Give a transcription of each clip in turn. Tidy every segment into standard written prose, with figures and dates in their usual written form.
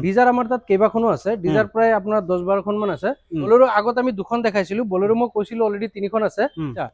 Dzire আমাৰ তাত কেইবাখনো আছে ডিজাৰ প্ৰায় আপোনাৰ 10-12 খন মান আছে বলেৰো আগত আমি দুখন দেখাইছিলো বলেৰো মই কৈছিলো অলৰেডি 3খন আছে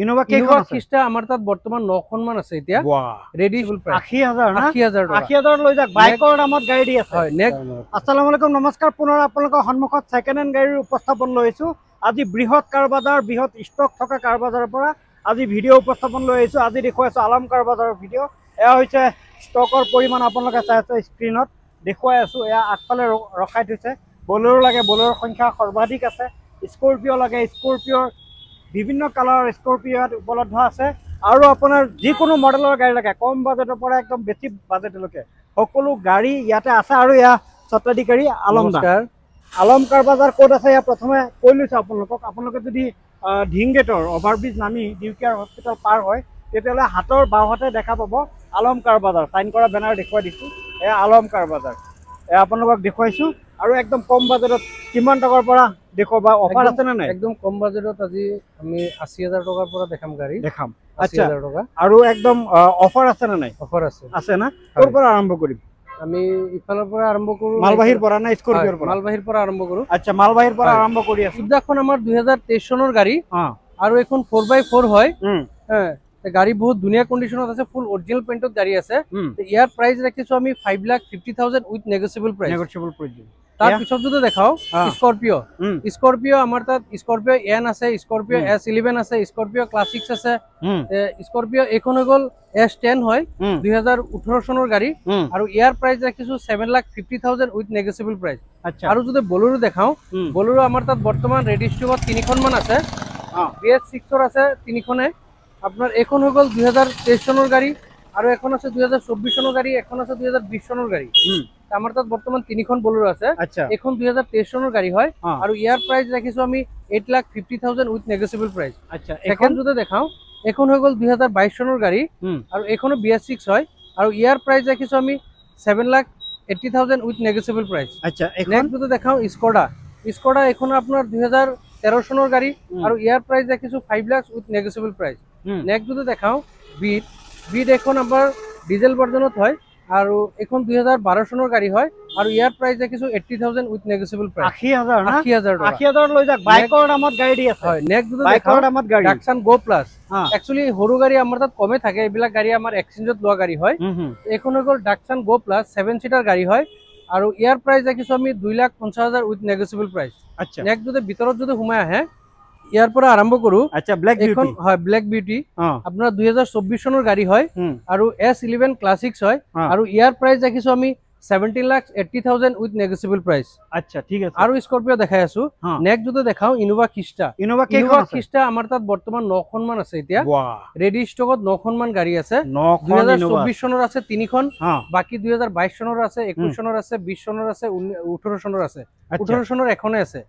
ইনোভা কেইখন আছে খ্ৰিস্টা আমাৰ তাত বৰ্তমান 9খন মান আছে এতিয়া ৰেডি ফুল প্ৰাইস 80000 না 80000 80000 লৈ যাক বাইকৰ দামত গাড়ী দি আছে হয় নেক্সট আসসালামু আলাইকুম নমস্কাৰ পুনৰ আপোনালোকৰ সন্মুখত সেকেন্ড হ্যান্ড গাড়ীৰ উপস্থাপন লৈছো আজি বৃহৎ কাৰ বজাৰ বৃহৎ ষ্টক থকা কাৰ বজাৰৰ পৰা আজি ভিডিঅ' উপস্থাপন লৈ আহিছো আজি দেখুৱাইছো আলম কাৰ বজাৰৰ ভিডিঅ' এয়া হৈছে ষ্টকৰ পৰিমাণ আপোনালোকে চাই আছে স্ক্ৰিনত দেখুৱাই আছো এয়া আগফালে ৰখাই থৈছে বলেৰো লাগে বলেৰোৰ সংখ্যা সৰ্বাধিক আছে স্কৰপিঅ লাগে স্কৰপিঅৰ বিভিন্ন কালাৰৰ স্কৰপিঅ উপলব্ধ আছে আৰু আপোনাৰ যিকোনো মডেলৰ গাড়ী লাগে কম বাজেটৰ পৰা একদম বেছি বাজেটলৈকে সকলো গাড়ী ইয়াতে আছে আৰু এয়া স্বত্বাধিকাৰী আলম কাৰ বজাৰ ক'ত আছে এয়া প্ৰথমে কৈ লৈছো আপোনালোকে যদি ঢিং গেটৰ অভাৰব্ৰিজ নামি ডিউকেয়াৰ হস্পিটেল পাৰ হয় তেতিয়াহ'লে হাতৰ বাওঁহাতে দেখা পাব আলম কাৰ বজাৰ সাইন কৰা বেনাৰ দেখুৱাই দিছো এয়া আলম কাৰ বজাৰ এয়া আপোনালোকক দেখুৱাইছো আৰু একদম কম বাজেটত কিমান টকাৰ পৰা দেখুৱাবা অফাৰ আছে নে নাই একদম কম বাজেটত আজি আমি 80000 টকাৰ পৰা দেখাম গাড়ী দেখাম 80000 টকা আৰু একদম অফাৰ আছে নে নাই অফাৰ আছে না ক'ৰ পৰা আৰম্ভ কৰিম আমি ইফালৰ পৰা আৰম্ভ কৰো মালবাহীৰ পৰা না স্কৰপিঅৰ পৰা মালবাহীৰ পৰা আৰম্ভ কৰো আচ্ছা মালবাহীৰ পৰা আৰম্ভ কৰি আছো ইদাখন আমাৰ 2023 চনৰ গাড়ী আৰু এখন 4x4 হয় গাড়ী বহুত ধুনীয়া কন্ডিশনত আছে ফুল অৰিজিনাল পেইন্টত গাড়ী আছে ইয়াৰ প্ৰাইস ৰাখিছো আমি 5,50,000 উইথ নেগোশিয়েবল প্ৰাইস তাৰ পিছত যদি দেখাও স্কৰপিঅ আমাৰ তাত স্কৰপিঅ এন আছে স্কৰপিঅ S11 আছে স্কৰপিঅ ক্লাছিক্স আছে স্কৰপিঅ এখন হৈ গল S10 হয় 2018 চনৰ গাড়ী আৰু ইয়াৰ প্ৰাইস ৰাখিছো 7,50,000 উইথ নেগোশিয়েবল প্ৰাইস আৰু যদি বলেৰো দেখাও বলেৰো আমাৰ তাত বৰ্তমান ৰেডি ষ্টকত 3খন মান আছে BS6 ৰ আছে 3খনে আপনাৰ এখন হৈ গল 2023 চনৰ গাড়ী আৰু এখন আছে 2024 চনৰ গাড়ী এখন আছে 2020 চনৰ গাড়ী আমাৰ তাত বৰ্তমান 3খন বলেৰো আছে এখন 2023 চনৰ গাড়ী হয় আৰু ইয়াৰ প্ৰাইস ৰাখিছো আমি 8,50,000 উইথ নেগোশিয়েবল প্ৰাইস এখন যদি দেখাও এখন হৈ গল 2022 চনৰ গাড়ী আৰু এখনো BS6 হয় আৰু ইয়াৰ প্ৰাইস ৰাখিছো আমি 7,80,000 উইথ নেগোশিয়েবল প্ৰাইস নেক্সট যদি দেখাও স্কোডা এখন আপোনাৰ 2013 চনৰ গাড়ী আৰু ইয়াৰ প্ৰাইস ৰাখিছো 5 lakh with negotiable price next যদি দেখাও বিট এখন আমাৰ ডিজেল ভাৰ্জনত হয় আৰু এখন 2012 চনৰ গাড়ী হয় আৰু ইয়াৰ প্ৰাইস ৰাখিছো 80,000 উইথ নেগোশিয়েবল প্ৰাইস 80000 লৈ যাক বাইকৰ দামত গাড়ী দি আছে হয় নেক্সট যদি দেখাও দামত গাড়ী ডাকছন গো প্লাস একচুয়ালি হৰু গাড়ী আমাৰ তাত কমে থাকে এইবিলাক গাড়ী আমাৰ এক্সচেঞ্জত লোৱা গাড়ী হয় এখন হৈ গল ডাকছন গো প্লাস 7 সিটাৰ গাড়ী হয় আৰু ইয়াৰ প্ৰাইস ৰাখিছো আমি 2,50,000 উইথ নেগোশিয়েবল প্ৰাইস নেক্সট যদি ভিতৰত যদি সোমাই আহে ইয়াৰ পৰা আৰম্ভ কৰো আচ্ছা ব্ল্যাক বিউটি হয় ব্ল্যাক বিউটি আপোনাৰ 2024 চনৰ গাড়ী হয় আৰু S11 ক্লাছিক্স হয় আৰু ইয়াৰ প্ৰাইস ৰাখিছো আমি 17,80,000 উইথ নেগোশিয়েবল প্ৰাইস আচ্ছা ঠিক আছে আৰু স্কৰপিঅ দেখাই আছো নেক্সট যদি দেখাও ইনোভা খ্ৰিস্টা আমাৰ তাত বৰ্তমান 9খন মান আছে এতিয়া ৰেডি ষ্টকত 9খন মান গাড়ী আছে 2024 চনৰ আছে 3খন বাকি 2022 চনৰ আছে 21 চনৰ আছে 20 চনৰ আছে 18 চনৰ আছে 18 চনৰ এখনে আছে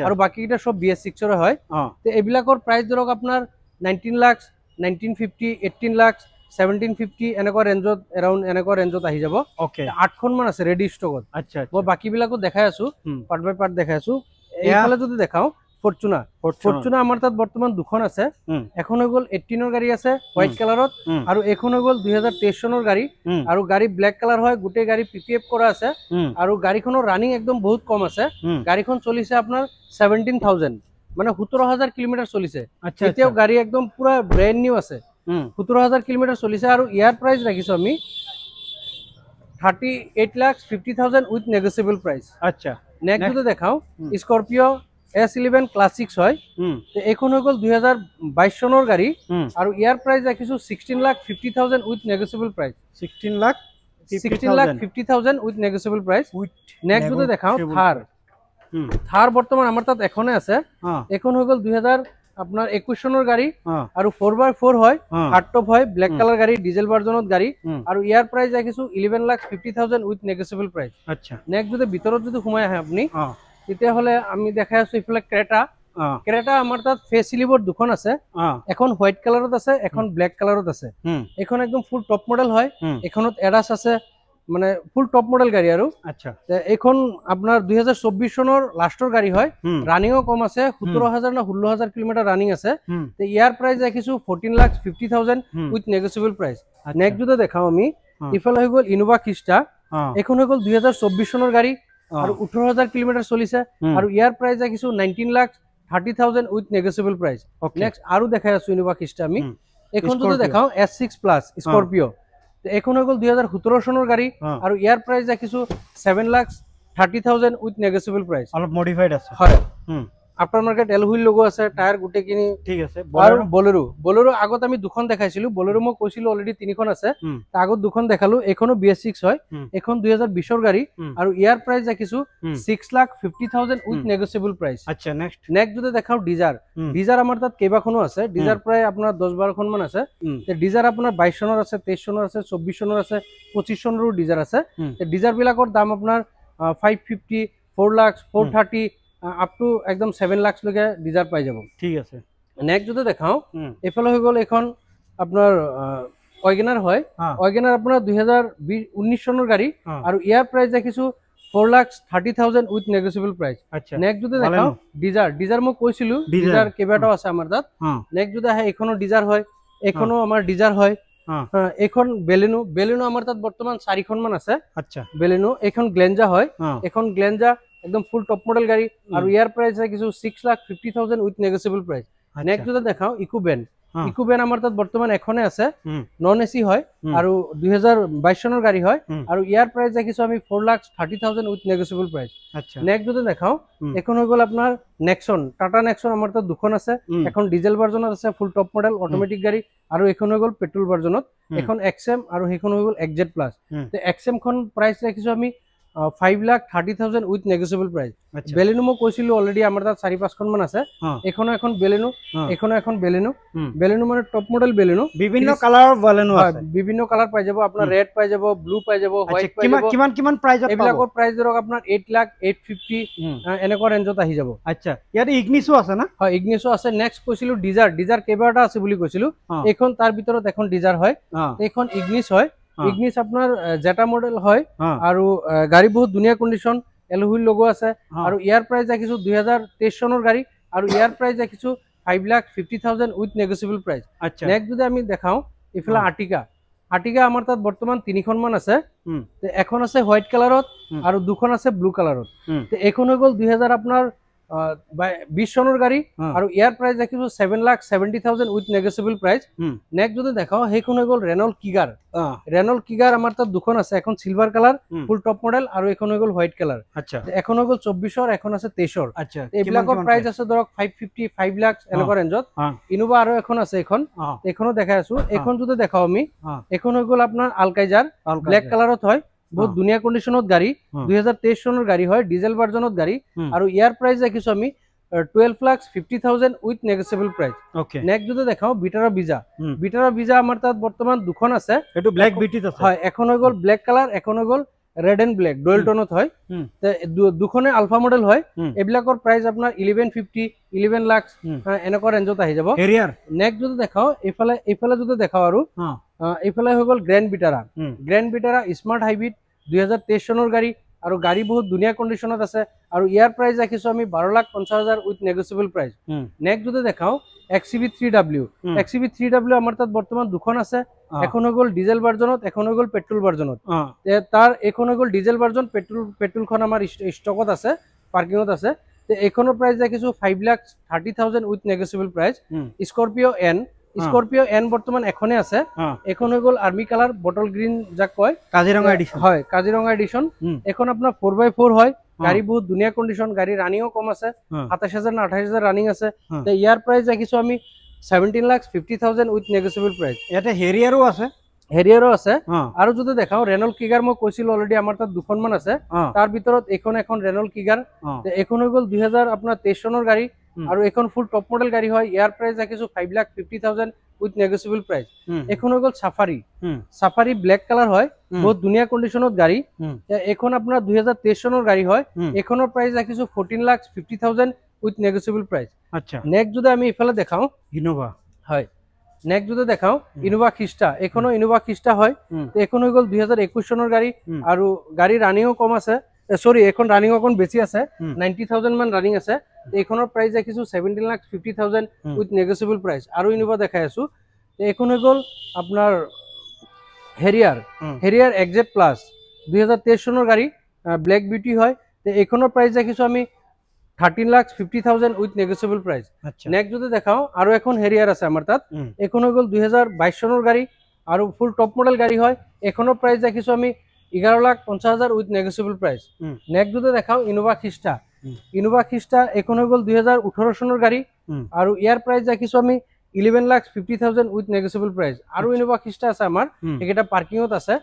আৰু বাকি কিটা সব BS6 ৰ হয় তে এবিলাকৰ প্ৰাইস ধৰক আপোনাৰ 19 লাখ 1950 18 লাখ 1750 এনেকুৱা ৰেঞ্জত এৰাউণ্ড এনেকুৱা ৰেঞ্জত আহি যাব ওকে 8খন মান আছে ৰেডি ষ্টকত আচ্ছা মই বাকি বিলাকো দেখাই আছো পাৰ্ট বাই পাৰ্ট দেখাই আছো এইফালে যদি দেখাও ফৰচুনা আমাৰ তাত বৰ্তমান দুখন আছে এখন হৈ গল 18 ৰ গাড়ী আছে হোৱাইট কালাৰত আৰু এখন হৈ গল 2023 চনৰ গাড়ী আৰু গাড়ী ব্ল্যাক কালাৰ হয় গোটেই গাড়ী PPF কৰা আছে আৰু গাড়ীখনৰ ৰানিং একদম বহুত কম আছে গাড়ীখন চলিছে আপোনাৰ 17,000 মানে 17,000 কিলোমিটাৰ চলিছে এতিয়াও গাড়ী একদম পুৰা ব্ৰ্যান্ড নিউ আছে 17,000 কিলোমিটাৰ চলিছে আৰু ইয়াৰ প্ৰাইস ৰাখিছো আমি 38,50,000 উইথ নেগোশিয়েবল প্ৰাইস আচ্ছা নেক্সট যদি দেখাও স্কৰপিঅ S11 ক্লাছিক্স হয় এখন হৈ গল 2022 চনৰ গাড়ী আৰু ইয়াৰ প্ৰাইস ৰাখিছো 16,50,000 with negotiable price 16,50,000 with negotiable price next যদি দেখাও থাৰ বৰ্তমান আমাৰ তাত এখনে আছে এখন হৈ গল 2000 আপনাৰ 21 চনৰ গাড়ী আৰু 4x4 হয় হাৰ্ড টপ হয় ব্ল্যাক কালাৰ গাড়ী ডিজেল ভাৰ্জনত গাড়ী আৰু ইয়াৰ প্ৰাইস ৰাখিছো 11,50,000 উইথ নেগোশিয়েবল প্ৰাইস আচ্ছা নেক্সট যদি ভিতৰত যদি সোমাই আহে আপুনি তেতিয়া হলে আমি দেখাই আছো ইফালে ক্ৰেটা আমাৰ তাত ফেসিলিভৰ দুখন আছে এখন হোৱাইট কালাৰত আছে এখন ব্ল্যাক কালাৰত আছে এখন একদম ফুল টপ মডেল হয় এখনত এডাস আছে মানে ফুল টপ মডেল গাড়ী আৰু আচ্ছা এখন আপোনাৰ 2024 চনৰ লাষ্টৰ গাড়ী হয় ৰানিংও কম আছে 17,000 না 16,000 কিলোমিটাৰ ৰানিং আছে তে ইয়াৰ প্ৰাইস ৰাখিছো 14,50,000 উইথ নেগোশিয়েবল প্ৰাইস নেক্সট যদি দেখাও আমি ইফালে হৈ গল ইনোভা খ্ৰিস্টা এখন হৈ গল 2024 চনৰ গাড়ী আৰু 18000 কিলোমিটাৰ চলিছে আৰু ইয়াৰ প্ৰাইস ৰাখিছো 19,30,000 উইথ নেগোশিয়েবল প্ৰাইস নেক্সট আৰু দেখাই আছো ইনোভা খ্রিস্টা আমি এখন যদি দেখাও S6 প্লাস স্করপিও এখন হৈ গল 2017 চনৰ গাড়ী আৰু ইয়াৰ প্ৰাইস ৰাখিছো 7,30,000 উইথ নেগোশিয়েবল প্ৰাইস অলপ মডিফাইড আছে হয় আফটাৰ মাৰ্কেট এলহুইল লোগো আছে টায়াৰ গুটে কিনি ঠিক আছে আৰু বলেৰো আগত আমি দুখন দেখাইছিলো বলেৰো মই কৈছিলো অলৰেডি তিনিখন আছে তা আগত দুখন দেখালো এখনো BS6 হয় এখন 2020 ৰ গাড়ী আৰু ইয়াৰ প্ৰাইস ৰাখিছো 6,50,000 উইথ নেগোশিয়েবল প্ৰাইস আচ্ছা নেক্সট যদি দেখাও ডিজাৰ আমাৰ তাত কেইবাখনো আছে ডিজাৰ প্ৰায় আপোনাৰ 10-12 খন মান আছে তে ডিজাৰ আপোনাৰ 22 চনৰ আছে 23 চনৰ আছে 24 চনৰ আছে 25 চনৰো ডিজাৰ আছে তে ডিজাৰ বিলাকৰ দাম আপোনাৰ 550 4 লাখ 430 আপ টু একদম 7 লাখ লৈকে ডিজাৰ পাই যাব ঠিক আছে নেক্সট যদি দেখাও এফালে হৈ গল এখন আপোনাৰ ওয়াগনাৰ হয় ওয়াগনাৰ আপোনাৰ 2019 চনৰ গাড়ী আৰু ইয়াৰ প্ৰাইস ৰাখিছো 4,30,000 উইথ নেগোশিয়েবল প্ৰাইস আচ্ছা নেক্সট যদি দেখাও ডিজাৰ মই কৈছিলো ডিজাৰ কেইবাটাও আছে আমাৰ তাত নেক্সট যদি আহে এখনো ডিজাৰ হয় এখনো আমাৰ ডিজাৰ হয় এখন বেলিনো আমাৰ তাত বৰ্তমান 4খন মান আছে আচ্ছা বেলিনো এখন গ্লেঞ্জা হয় এখন গ্লেঞ্জা একদম ফুল টপ মডেল গাড়ী আৰু ইয়াৰ প্ৰাইস ৰাখিছো 6,50,000 উইথ নেগোশিয়েবল প্ৰাইস নেক্সট যদি দেখাও ইকুবেন আমাৰ তাত বৰ্তমান এখনে আছে নন এসি হয় আৰু 2022 চনৰ গাড়ী হয় আৰু ইয়াৰ প্ৰাইস ৰাখিছো আমি 4,30,000 উইথ নেগোশিয়েবল প্ৰাইস আচ্ছা নেক্সট যদি দেখাও এখন হৈ গল আপোনাৰ নেক্সন টাটা নেক্সন আমাৰ তাত দুখন আছে এখন ডিজেল ভাৰ্জনত আছে ফুল টপ মডেল অটোমেটিক গাড়ী আৰু এখন হৈ গল পেট্ৰল ভাৰ্জনত এখন এক্সএম আৰু সেইখন হৈ গল এক্সজেড প্লাস তে এক্সএম খন প্ৰাইস ৰাখিছো আমি 5,30,000 উইথ নেগোশিয়েবল প্ৰাইস বেলিনো মই কৈছিলো অলৰেডি আমাৰ তাত 4-5 খন মান আছে এখনো এখন বেলিনো এখনো এখন বেলিনো মানে টপ মডেল বেলিনো বিভিন্ন কালাৰৰ বেলিনো আছে বিভিন্ন কালাৰ পাই যাব আপোনাৰ ৰেড পাই যাব ব্লু পাই যাব হোৱাইট পাই যাব কিমান প্ৰাইজত পাব এবিলাকৰ প্ৰাইস ধৰক আপোনাৰ 8 লাখ 850 এনেকুৱা ৰেঞ্জত আহি যাব আচ্ছা ইয়াতে ইগনিসো আছে না হয় ইগনিসো আছে নেক্সট কৈছিলো ডিজাৰ কেইবাটা আছে বুলি কৈছিলো এখন তাৰ ভিতৰত এখন ডিজাৰ হয় এখন ইগনিস হয় ইগনিস আপনাৰ জেটা মডেল হয় আৰু গাড়ী বহুত ধুনিয়া কন্ডিশন এলহুইল লোগো আছে আৰু ইয়াৰ প্ৰাইস ৰাখিছো 2023 চনৰ গাড়ী আৰু ইয়াৰ প্ৰাইস ৰাখিছো 5,50,000 উইথ নেগোশিয়েবল প্ৰাইস আচ্ছা নেক্সট যদি আমি দেখাও ইফালে আৰ্টিকা আমাৰ তাত বৰ্তমান 3খন মান আছে তে এখন আছে হোৱাইট কালাৰত আৰু দুখন আছে ব্লু কালাৰত তে এখন হৈ গল 2000 আপোনাৰ 20 চনৰ গাড়ী আৰু ইয়াৰ প্ৰাইস ৰাখিছো 7,70,000 উইথ নেগোশিয়েবল প্ৰাইস নেক্সট যদি দেখাও সেইখন হৈ গল ৰেনল্ট কিগাৰ আমাৰ তাত দুখন আছে এখন silver colour full top model আৰু এখন হৈ গল হোৱাইট কালাৰ আচ্ছা এখন হৈ গল 24 ৰ এখন আছে 23 ৰ আচ্ছা এইবিলাকৰ প্ৰাইস আছে ধৰক 550 5 লাখ এনেকুৱা ৰেঞ্জত ইনোভা আৰু এখন আছে এখনো দেখাই আছো এখন যদি দেখাও আমি এখন হৈ গল আপোনাৰ আলকাইজাৰ ব্ল্যাক কালাৰত হয় বহুত ধুনিয়া কন্ডিশনত গাড়ী 2023 চনৰ গাড়ী হয় ডিজেল ভাৰ্জনত গাড়ী আৰু ইয়াৰ প্ৰাইস ৰাখিছো আমি 12,50,000 with negotiable price okay next যদি দেখাও বিটাৰা ভিজা আমাৰ তাত বৰ্তমান দুখন আছে এটো ব্ল্যাক বিটিত আছে হয় এখন হৈ গল ব্ল্যাক কালাৰ এখন হৈ গল ৰেড এন্ড ব্ল্যাক ডুৱেল টোনত হয় তে দুখনে আলফা মডেল হয় এবিলাকৰ প্ৰাইস আপোনাৰ 1150 11 লাখ এনেকুৱা ৰেঞ্জত আহি যাব হেৰিয়াৰ নেক্সট যদি দেখাও এফালে যদি দেখাও আৰু এফালে হৈ গল গ্ৰ্যান্ড বিটাৰা স্মাৰ্ট হাইব্ৰিড 2023 চনৰ গাড়ী আৰু গাড়ী বহুত ধুনিয়া কন্ডিশনত আছে আৰু ইয়াৰ প্ৰাইস ৰাখিছো আমি 12,50,000 উইথ নেগোশিয়েবল প্ৰাইস নেক্সট যদি দেখাও XCV3W আমাৰ তাত বৰ্তমান দুখন আছে এখন হৈ গল ডিজেল ভাৰ্জনত এখন হৈ গল পেট্ৰল ভাৰ্জনত তাৰ এখন হৈ গল ডিজেল ভাৰ্জন পেট্ৰলখন আমাৰ ষ্টকত আছে পাৰ্কিংত আছে তে এখনৰ প্ৰাইস ৰাখিছো 5,30,000 with negotiable price Scorpio N বৰ্তমান এখনে আছে এখন হৈ গল আৰ্মি কালাৰ বটল গ্ৰিন যাক কয় কাজিৰঙা এডিশন হয় কাজিৰঙা এডিশন এখন আপোনাৰ 4x4 হয় গাড়ী বহুত ধুনিয়া কন্ডিশন গাড়ী রানিংও কম আছে 27,000 না 28,000 রানিং আছে তে ইয়াৰ প্ৰাইস ৰাখিছো আমি 17,50,000 উইথ নেগোশিয়েবল প্ৰাইস ইয়াতে হেৰিয়াৰো আছে আৰু যদি দেখাও ৰেনল্ট কিগাৰ মই কৈছিল অলৰেডি আমাৰ তাত দুখন মান আছে তাৰ ভিতৰত এখন ৰেনল্ট কিগাৰ এখন হৈ গল 2000 আপোনাৰ 23 চনৰ গাড়ী আৰু এখন ফুল টপ মডেল গাড়ী হয় ইয়াৰ প্ৰাইস ৰাখিছো 5,50,000 উইথ নেগোশিয়েবল প্ৰাইস এখন হৈ গল সাফাৰি ব্ল্যাক কালাৰ হয় বহুত ধুনিয়া কন্ডিশনত গাড়ী এখন আপোনাৰ 2023 চনৰ গাড়ী হয় এখনৰ প্ৰাইস ৰাখিছো 14,50,000 উইথ নেগোশিয়েবল প্ৰাইস আচ্ছা নেক্সট যদি আমি ইফালে দেখাও ইনোভা হয় নেক্সট যদি দেখাও ইনোভা খ্রিস্টা এখনো ইনোভা খ্রিস্টা হয় তো এখন হৈ গল 2021 চনৰ গাড়ী আৰু গাড়ী ৰানিংও কম আছে সৰি এখন ৰানিং অকন বেশি আছে 90,000 মান ৰানিং আছে এখনৰ প্ৰাইস ৰাখিছো 17,50,000 উইথ নেগোশিয়েবল প্ৰাইস আৰু ইনোভা দেখাই আছো এখন হৈ গল আপনাৰ হেৰিয়াৰ এক্সজেড প্লাস 2023 চনৰ গাড়ী ব্ল্যাক বিউটি হয় তে এইখনৰ প্ৰাইস ৰাখিছো আমি 13,50,000 উইথ নেগোচিয়েবল প্ৰাইস আচ্ছা নেক্সট যদি দেখাও আৰু এখন হেৰিয়াৰ আছে আমাৰ তাত এইখন হৈ গ'ল 2022 চনৰ গাড়ী আৰু ফুল টপ মডেল গাড়ী হয় এইখনৰ প্ৰাইস ৰাখিছো আমি 11,50,000 উইথ নেগোচিয়েবল প্ৰাইস নেক্সট যদি দেখাও ইনোভা খিষ্টা এইখন হৈ গ'ল 2018 চনৰ গাড়ী আৰু ইয়াৰ প্ৰাইস ৰাখিছো আমি 11,50,000 উইথ নেগোচিয়েবল প্ৰাইস আৰু ইনোভা খিষ্টা আছে আমাৰ এইকেইটা পাৰ্কিঙত আছে